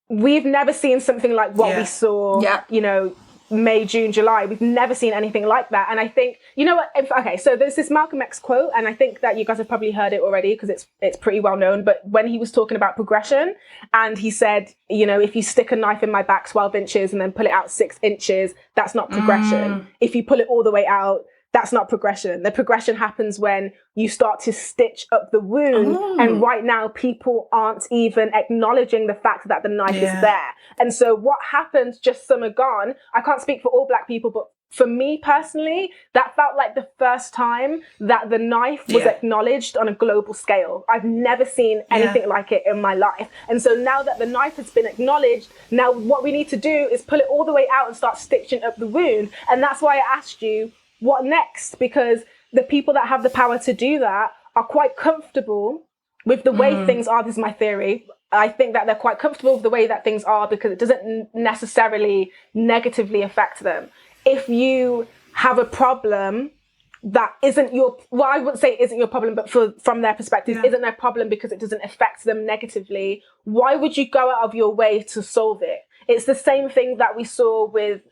we've never seen something like what we saw, you know, May, June, July. We've never seen anything like that. And I think, you know what, okay, so there's this Malcolm X quote, and I think that you guys have probably heard it already because it's pretty well known, but when he was talking about progression, and he said, you know, if you stick a knife in my back 12 inches and then pull it out 6 inches, that's not progression. If you pull it all the way out, that's not progression. The progression happens when you start to stitch up the wound. And right now, people aren't even acknowledging the fact that the knife is there. And so what happened just summer gone, I can't speak for all Black people, but for me personally, that felt like the first time that the knife was acknowledged on a global scale. I've never seen anything like it in my life. And so now that the knife has been acknowledged, now what we need to do is pull it all the way out and start stitching up the wound. And that's why I asked you, what next? Because the people that have the power to do that are quite comfortable with the way things are. This is my theory. I think that they're quite comfortable with the way that things are because it doesn't necessarily negatively affect them. If you have a problem that isn't your, well, I wouldn't say isn't your problem, but from their perspective, isn't their problem because it doesn't affect them negatively, why would you go out of your way to solve it? It's the same thing that we saw with,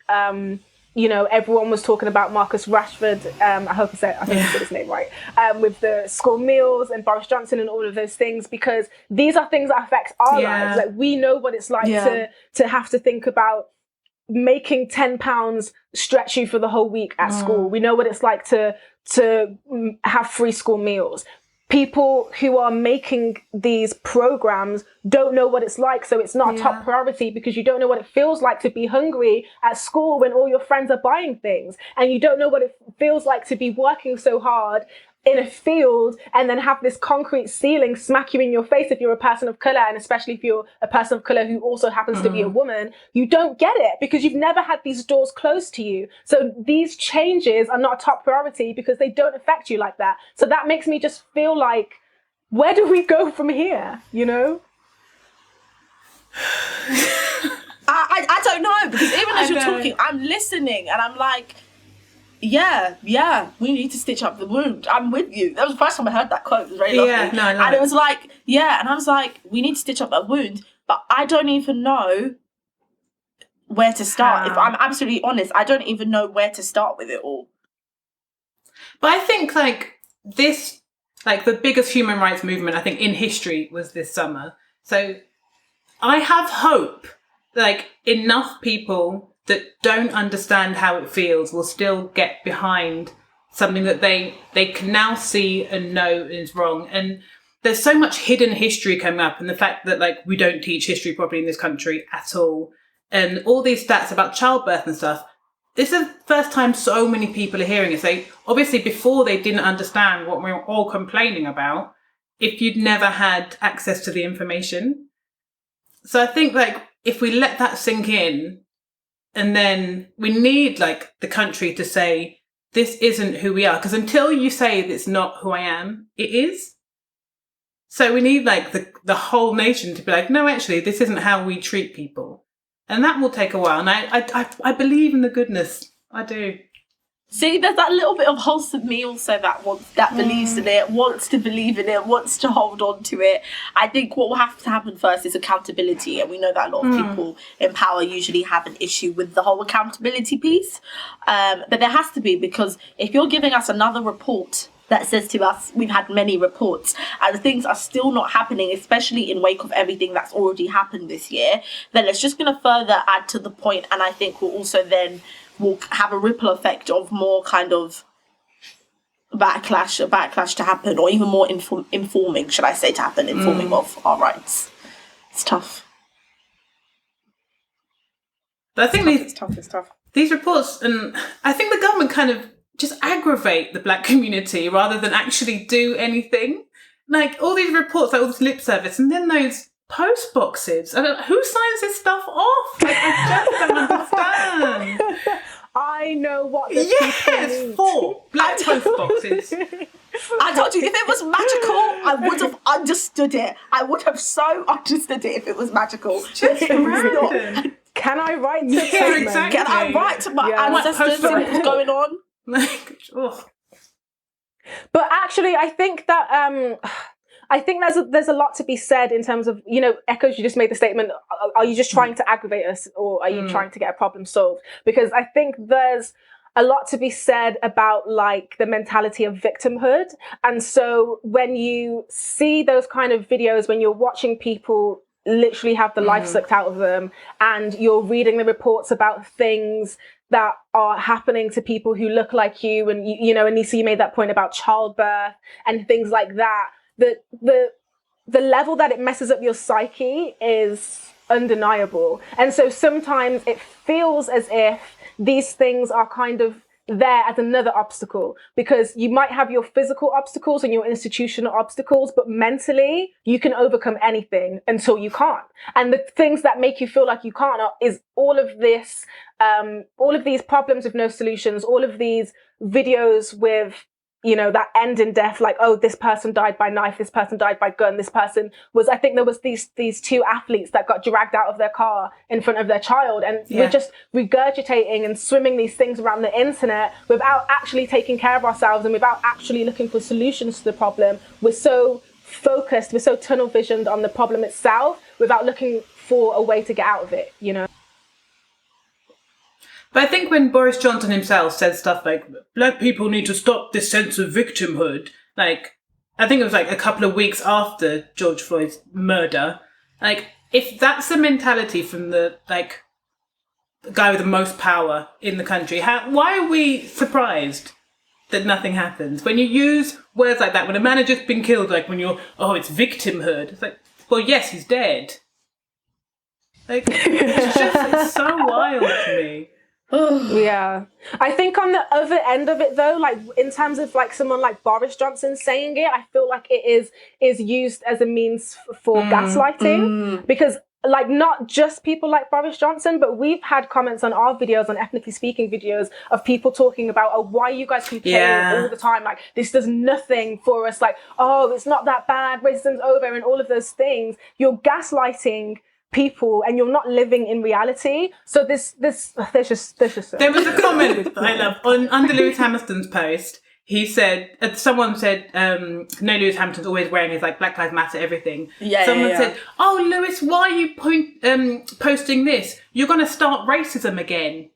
you know, everyone was talking about Marcus Rashford. I think I said his name right. With the school meals and Boris Johnson and all of those things, because these are things that affect our lives. Like, we know what it's like to have to think about making £10 stretch you for the whole week at school. We know what it's like to have free school meals. People who are making these programs don't know what it's like, so it's not a top priority because you don't know what it feels like to be hungry at school when all your friends are buying things, and you don't know what it feels like to be working so hard in a field and then have this concrete ceiling smack you in your face if you're a person of color, and especially if you're a person of color who also happens to be a woman. You don't get it because you've never had these doors closed to you. So these changes are not a top priority because they don't affect you like that. So that makes me just feel like, where do we go from here, you know? I don't know, because even as you're talking, I'm listening and I'm like, yeah, we need to stitch up the wound. I'm with you. That was the first time I heard that quote. It was very lovely. And it was like, and I was like, we need to stitch up that wound, but I don't even know where to start. If I'm absolutely honest, I don't even know where to start with it all. But I think this, the biggest human rights movement, I think, in history was this summer. So I have hope, enough people that don't understand how it feels will still get behind something that they can now see and know is wrong. And there's so much hidden history coming up, and the fact that we don't teach history properly in this country at all, and all these stats about childbirth and stuff. This is the first time so many people are hearing it. So obviously before they didn't understand what we were all complaining about if you'd never had access to the information. So I think if we let that sink in, and then we need the country to say, this isn't who we are. Because until you say it's not who I am, it is. So we need the whole nation to be no, actually, this isn't how we treat people. And that will take a while. And I believe in the goodness. I do. See, there's that little bit of wholesome me also that believes in it, wants to believe in it, wants to hold on to it. I think what will have to happen first is accountability. And we know that a lot of people in power usually have an issue with the whole accountability piece. But there has to be, because if you're giving us another report that says to us, we've had many reports and things are still not happening, especially in wake of everything that's already happened this year, then it's just going to further add to the point. And I think we'll also then will have a ripple effect of more kind of backlash to happen, or even more informing of our rights. It's tough. But I think it's tough. These reports, and I think the government kind of just aggravate the Black community rather than actually do anything. All these reports, all this lip service, and then those post boxes. Who signs this stuff off? I just don't understand. what the people need. 4 black post boxes. I told you, if it was magical, I would have understood it. I would have so understood it if it was magical. Just It was not. random. Can I write to Yeah, Simon? exactly. Can I write to my Yeah. ancestors What what's going on? Like, ugh. But actually, I think that there's a lot to be said in terms of, you know, ECKOES, you just made the statement, are you just trying to aggravate us, or are you trying to get a problem solved? Because I think there's a lot to be said about like the mentality of victimhood. And so when you see those kind of videos, when you're watching people literally have the life sucked out of them, and you're reading the reports about things that are happening to people who look like you, and you know, Anissa, you made that point about childbirth and things like that, the level that it messes up your psyche is undeniable. And so sometimes it feels as if these things are kind of there as another obstacle, because you might have your physical obstacles and your institutional obstacles, but mentally you can overcome anything until you can't. And the things that make you feel like you can't is all of this, all of these problems with no solutions, all of these videos with, you know, that end in death, like, oh, this person died by knife, this person died by gun, this person was, I think there was these 2 athletes that got dragged out of their car in front of their child, and we're just regurgitating and swimming these things around the internet without actually taking care of ourselves and without actually looking for solutions to the problem. We're so focused, we're so tunnel visioned on the problem itself without looking for a way to get out of it, you know? But I think when Boris Johnson himself says stuff like, black people need to stop this sense of victimhood, like, I think it was like a couple of weeks after George Floyd's murder, like, if that's the mentality from the, like, the guy with the most power in the country, why are we surprised that nothing happens? When you use words like that, when a man has just been killed, like when you're, oh, it's victimhood, it's like, well, yes, he's dead. Like, it's so wild to me. Yeah, I think on the other end of it though, like in terms of like someone like Boris Johnson saying it, I feel like it is used as a means for gaslighting, because like not just people like Boris Johnson, but we've had comments on our videos, on Ethnically Speaking videos, of people talking about, oh, why are you guys complaining all the time? Like, this does nothing for us. Like, oh, it's not that bad, racism's over, and all of those things. You're gaslighting people and you're not living in reality. So there's just there was a comment that I love under Lewis Hamilton's post. He said, someone said, no, Lewis Hamilton's always wearing his like Black Lives Matter everything. Someone said, oh, Lewis, why are you posting this? You're going to start racism again.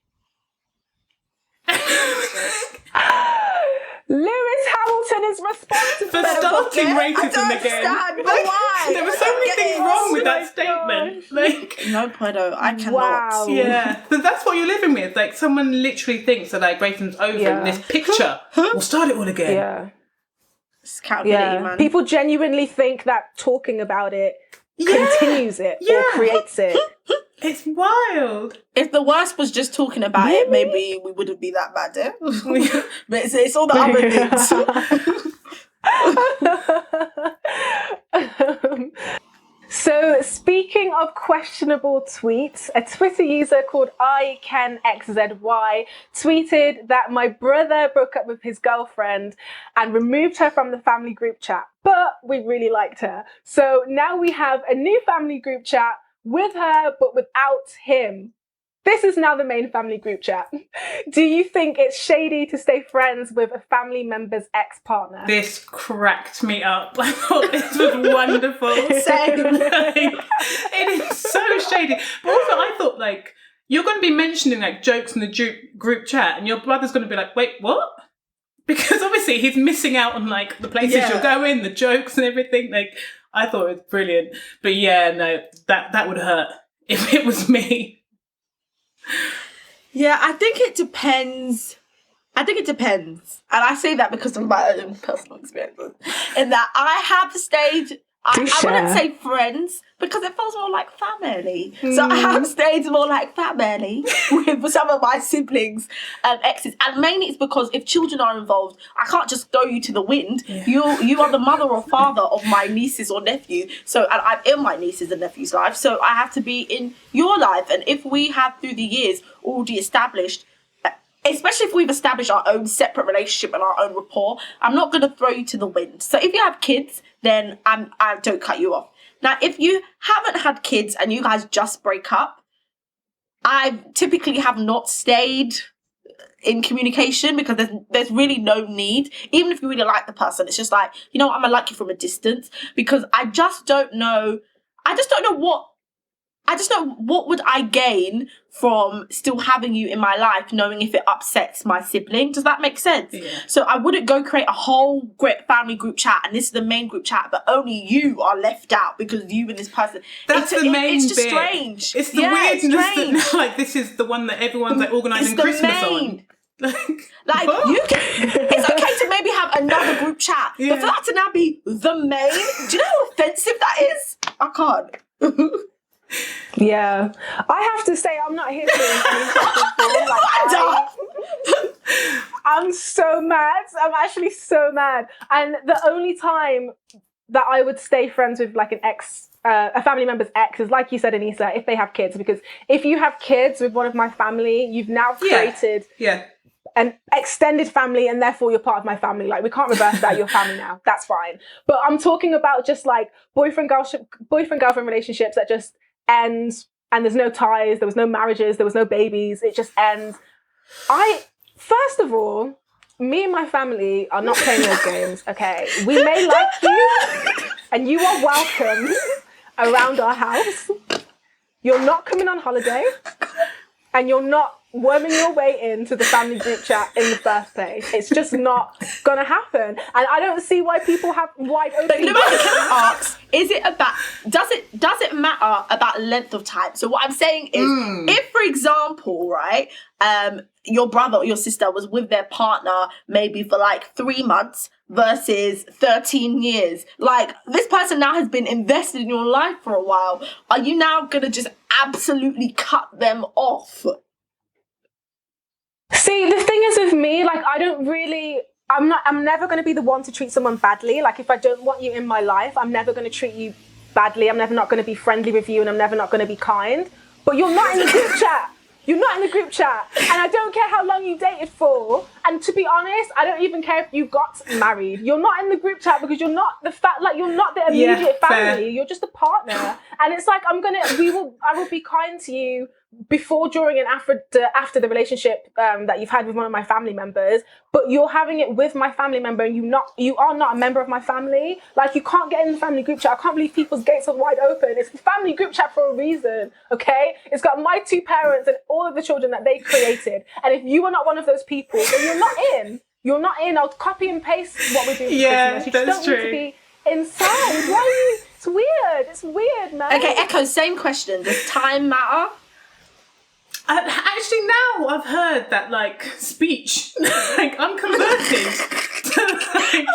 Lewis Hamilton is responsible for starting racism again. But why? There were so many things wrong with that statement. Like, no, Pedo, I cannot. Wow. Yeah, but that's what you're living with. Like, someone literally thinks that like racism's over, and this picture will start it all again. Yeah, it's calculating, man. People genuinely think that talking about it continues it or creates it. It's wild. If the worst was just talking about it, maybe we wouldn't be that bad, eh? But it's all the other things. So speaking of questionable tweets, a Twitter user called ICanXZY tweeted that my brother broke up with his girlfriend and removed her from the family group chat, but we really liked her. So now we have a new family group chat with her, but without him. This is now the main family group chat. Do you think it's shady to stay friends with a family member's ex-partner? This cracked me up. I thought this was wonderful. Same. Like, it is so shady. But also I thought, like, you're going to be mentioning, like, jokes in the group chat, and your brother's going to be like, wait, what? Because obviously he's missing out on, like, the places you're going, the jokes and everything. Like, I thought it was brilliant. But yeah, no, that would hurt if it was me. Yeah, I think it depends. And I say that because of my own personal experiences. In that I have stayed, I wouldn't say friends, because it feels more like family. So I have stayed more like family with some of my siblings and exes. And mainly it's because if children are involved, I can't just throw you to the wind. Yeah. You are the mother or father of my nieces or nephew. So, and I'm in my nieces and nephews' life. So I have to be in your life. And if we have through the years already established especially if we've established our own separate relationship and our own rapport, I'm not going to throw you to the wind. So if you have kids, then I don't cut you off. Now, if you haven't had kids and you guys just break up, I typically have not stayed in communication because there's really no need. Even if you really like the person, it's just like, you know what, I'm gonna like you from a distance, because I just don't know what would I gain from still having you in my life, knowing if it upsets my sibling. Does that make sense? Yeah. So I wouldn't go create a whole great family group chat and this is the main group chat, but only you are left out because you and this person. That's the main It's just bit. strange. It's the weirdness that, like, this is the one that everyone's like organising Christmas on. Like you can, it's okay to maybe have another group chat, but for that to now be the main, do you know how offensive that is? I can't. Yeah, I have to say I'm not here for any like I'm so mad. I'm actually so mad. And the only time that I would stay friends with like a family member's ex is, like you said, Anissa, if they have kids. Because if you have kids with one of my family, you've now created an extended family, and therefore you're part of my family. Like, we can't reverse that. You're family now. That's fine. But I'm talking about just like boyfriend girlfriend relationships that just ends, and there's no ties, there was no marriages, there was no babies, it just ends. First of all, me and my family are not playing those games, okay? We may like you, and you are welcome around our house. You're not coming on holiday, and you're not worming your way into the family group chat in the first place. It's just not gonna happen. And I don't see why people have wide open. But you know what I asks, is it about, does it matter about length of time? So what I'm saying is, if, for example, right, your brother or your sister was with their partner maybe for like 3 months versus 13 years, like, this person now has been invested in your life for a while, are you now gonna just absolutely cut them off? See, the thing is with me, like, I'm never going to be the one to treat someone badly. Like, if I don't want you in my life, I'm never going to treat you badly. I'm never not going to be friendly with you, and I'm never not going to be kind. But you're not in the group chat. You're not in the group chat. And I don't care how long you dated for. And to be honest, I don't even care if you got married. You're not in the group chat because you're not you're not the immediate family. Fair. You're just a partner. And it's like, I will be kind to you before, during, and after the relationship that you've had with one of my family members, but you're having it with my family member, and you are not a member of my family. Like, you can't get in the family group chat. I can't believe people's gates are wide open. It's the family group chat for a reason, okay? It's got my 2 parents and all of the children that they created. And if you are not one of those people, then you're not in. You're not in. I'll copy and paste what we're doing for Christmas. You just don't need to be inside. Why are you? It's weird. It's weird, man. Okay, Echo, same question. Does time matter? Actually, now I've heard that, like, speech, like, I'm converted to, like,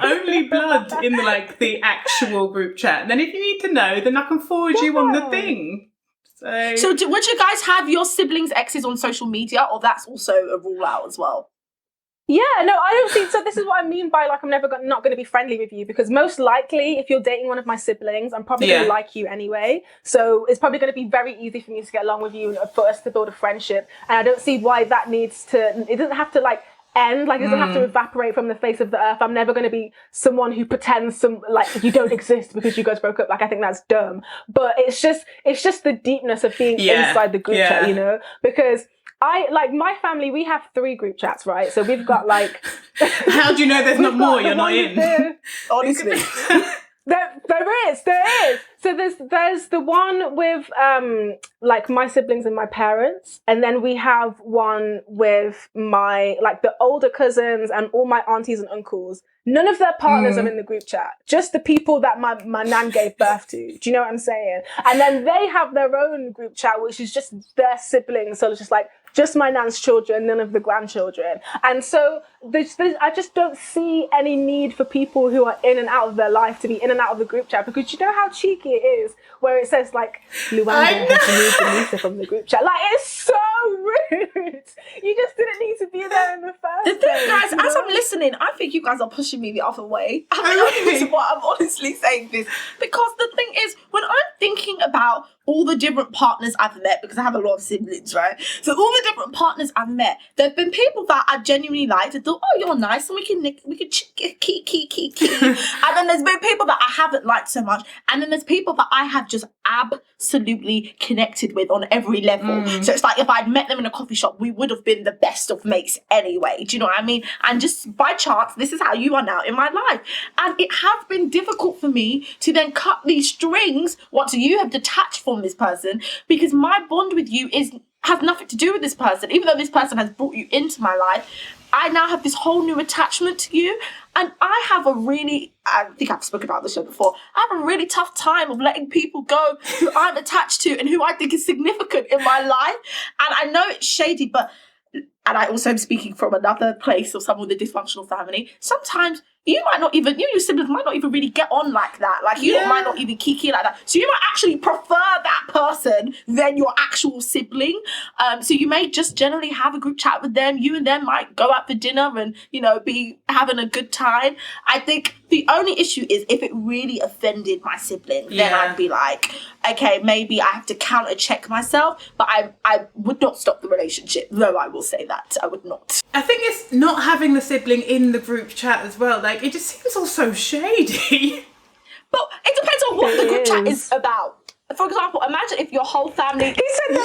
only blood in the actual group chat. And then if you need to know, then I can forward you on the thing. So would you guys have your siblings' exes on social media, or that's also a rule out as well? Yeah, no, I don't think so. This is what I mean by, like, I'm not going to be friendly with you, because most likely, if you're dating one of my siblings, I'm probably going to like you anyway. So it's probably going to be very easy for me to get along with you and for us to build a friendship. And I don't see why that needs to. It doesn't have to, like, end. Like, it doesn't have to evaporate from the face of the earth. I'm never going to be someone who pretends like you don't exist because you guys broke up. Like, I think that's dumb. But it's just the deepness of being inside the group chat, you know, because my family, we have 3 group chats, right? So we've got, like... How do you know there's not more? You're not in. Honestly. There is. So there's the one with, like, my siblings and my parents. And then we have one with my, like, the older cousins and all my aunties and uncles. None of their partners are in the group chat. Just the people that my nan gave birth to. Do you know what I'm saying? And then they have their own group chat, which is just their siblings. So it's just like, just my nan's children, none of the grandchildren. And so I just don't see any need for people who are in and out of their life to be in and out of the group chat, because you know how cheeky it is where it says, like, Luanda has removed Anissa from the group chat. Like, it's so rude. You just didn't need to be there in the first place. The thing, guys, as I'm listening, I think you guys are pushing me the other way. I mean, this is what I'm honestly saying this. Because the thing is, when I'm thinking about all the different partners I've met, because I have a lot of siblings, right? So all the different partners I've met, there have been people that I genuinely liked and thought, oh, you're nice, and we can key. And then there's been people that I haven't liked so much, and then there's people that I have just absolutely connected with on every level. So it's like if I'd met them in a coffee shop, we would have been the best of mates anyway. Do you know what I mean? And just by chance, this is how you are now in my life. And it has been difficult for me to then cut these strings once you have detached from this person, because my bond with you has nothing to do with this person. Even though this person has brought you into my life, I now have this whole new attachment to you. And I think I've spoken about this show before, I have a really tough time of letting people go who I'm attached to and who I think is significant in my life. And I know it's shady, but, and I also am speaking from another place of someone with a dysfunctional family, sometimes you might not even, your siblings might not even really get on like that. Like, you might not even kiki like that. So you might actually prefer that person than your actual sibling. So you may just generally have a group chat with them. You and them might go out for dinner and, be having a good time. I think the only issue is if it really offended my sibling, then I'd be like, okay, maybe I have to counter check myself, but I would not stop the relationship, though I will say that I would not. I think it's not having the sibling in the group chat as well. Like, it just seems all so shady. But it depends on what the group chat is about. For example, imagine if your whole family... He said no.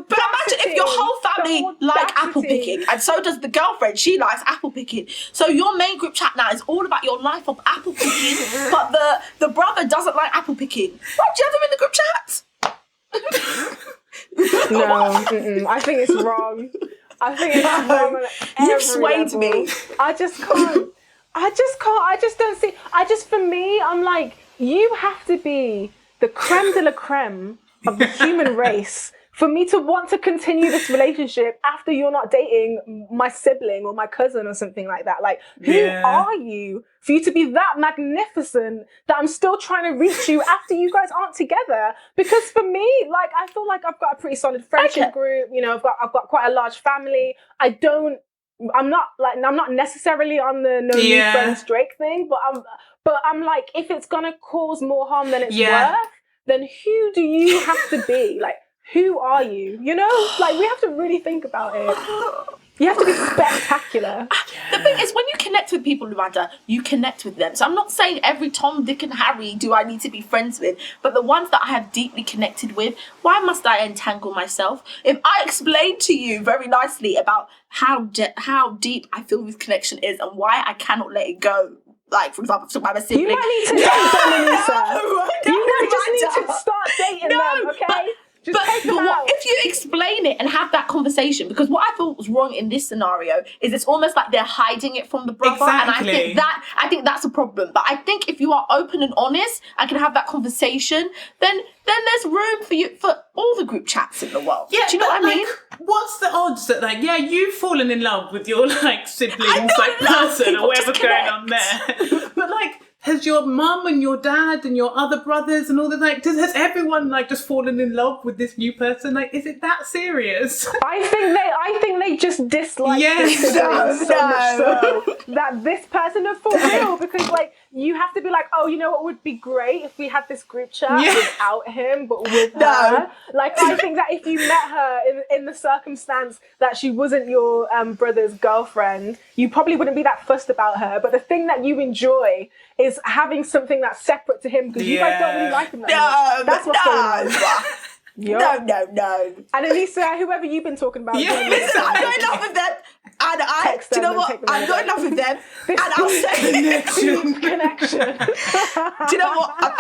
But imagine if your whole family like apple picking, and so does the girlfriend. She likes apple picking. So your main group chat now is all about your life of apple picking, but the brother doesn't like apple picking. What, do you have them in the group chat? No, I think it's wrong. I think it's wrong on every You've swayed level. me. I just can't. I just don't see. For me, I'm like, you have to be the creme de la creme of the human race for me to want to continue this relationship after you're not dating my sibling or my cousin or something like that. Like, who are you for you to be that magnificent that I'm still trying to reach you after you guys aren't together? Because for me, like, I feel like I've got a pretty solid friendship group. I've got quite a large family. I'm not necessarily on the no new friends Drake thing, but I'm like, if it's gonna cause more harm than it's worth, then who do you have to be? Like, who are you? Like, we have to really think about it. You have to be spectacular. The thing is, when you connect with people, Luanda, you connect with them. So I'm not saying every Tom, Dick and Harry do I need to be friends with, but the ones that I have deeply connected with, why must I entangle myself? If I explain to you very nicely about how deep I feel this connection is and why I cannot let it go, like, for example, to my sibling. You might need to date them, Anissa. You might just need to start dating them, okay? But if you explain it and have that conversation, because what I thought was wrong in this scenario is it's almost like they're hiding it from the brother, and I think that's a problem. But I think if you are open and honest and can have that conversation, then there's room for all the group chats in the world. Yeah, do you know what I mean? What's the odds that you've fallen in love with your siblings, person or whatever's going on there, but has your mum and your dad and your other brothers and all that, has everyone just fallen in love with this new person? Is it that serious? I think they just dislike this so much so that this person is for real, because you have to be like, oh, you know what would be great if we had this group chat without him, but with her. I think that if you met her in the circumstance that she wasn't your brother's girlfriend, you probably wouldn't be that fussed about her. But the thing that you enjoy is having something that's separate to him, because you guys don't really like him that much. That's what's going on. Yep. No. And Anissa, whoever you've been talking about. Listen, I'm not enough with them. And do you know what? I'm not enough with them. And I'll say connection. Do you know what? I've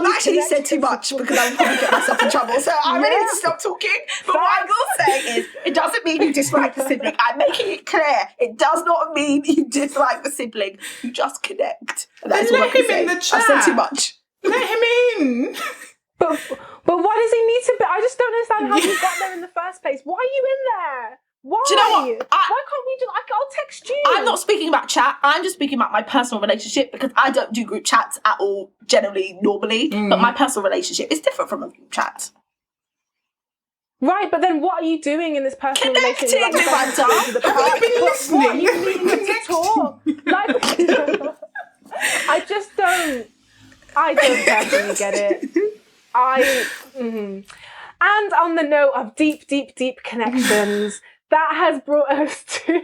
actually said too much, because I'll probably get myself in trouble. So I really need to stop talking. But what I will say is, it doesn't mean you dislike the sibling. I'm making it clear. It does not mean you dislike the sibling. You just connect. And that's all I can say. In the chat. I've said too much. Let him in. But why does he need to be? I just don't understand how you got there in the first place. Why are you in there? Why? Do you know what? Why can't we I'll text you. I'm not speaking about chat. I'm just speaking about my personal relationship, because I don't do group chats at all, normally. But my personal relationship is different from a group chat. Right, but then what are you doing in this personal relationship? I've been listening. You need to talk. I just don't. I don't personally get it. And on the note of deep, deep, deep connections, that has brought us to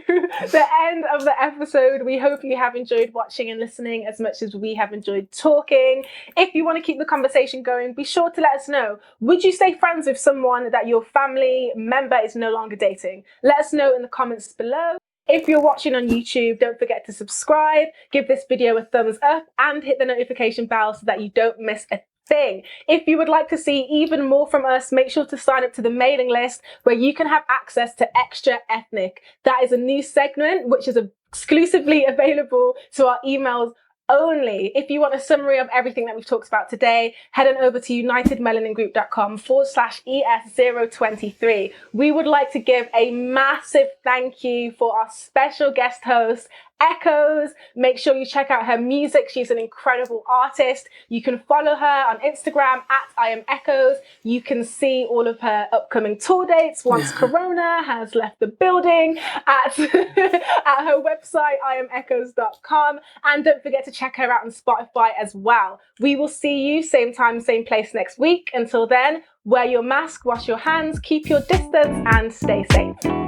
the end of the episode. We hope you have enjoyed watching and listening as much as we have enjoyed talking. If you want to keep the conversation going, be sure to let us know. Would you stay friends with someone that your family member is no longer dating? Let us know in the comments below. If you're watching on YouTube, don't forget to subscribe, give this video a thumbs up, and hit the notification bell so that you don't miss a thing. If you would like to see even more from us, make sure to sign up to the mailing list where you can have access to Extra Ethnic. That is a new segment which is exclusively available to our emails only. If you want a summary of everything that we've talked about today, head on over to unitedmelaningroup.com/ES023. We would like to give a massive thank you for our special guest host, ECKOES. Make sure you check out her music. She's an incredible artist. You can follow her on Instagram at @IamECKOES. You can see all of her upcoming tour dates once Corona has left the building at her website, iamechoes.com. And don't forget to check her out on Spotify as well. We will see you same time, same place next week. Until then, wear your mask, wash your hands, keep your distance, and stay safe.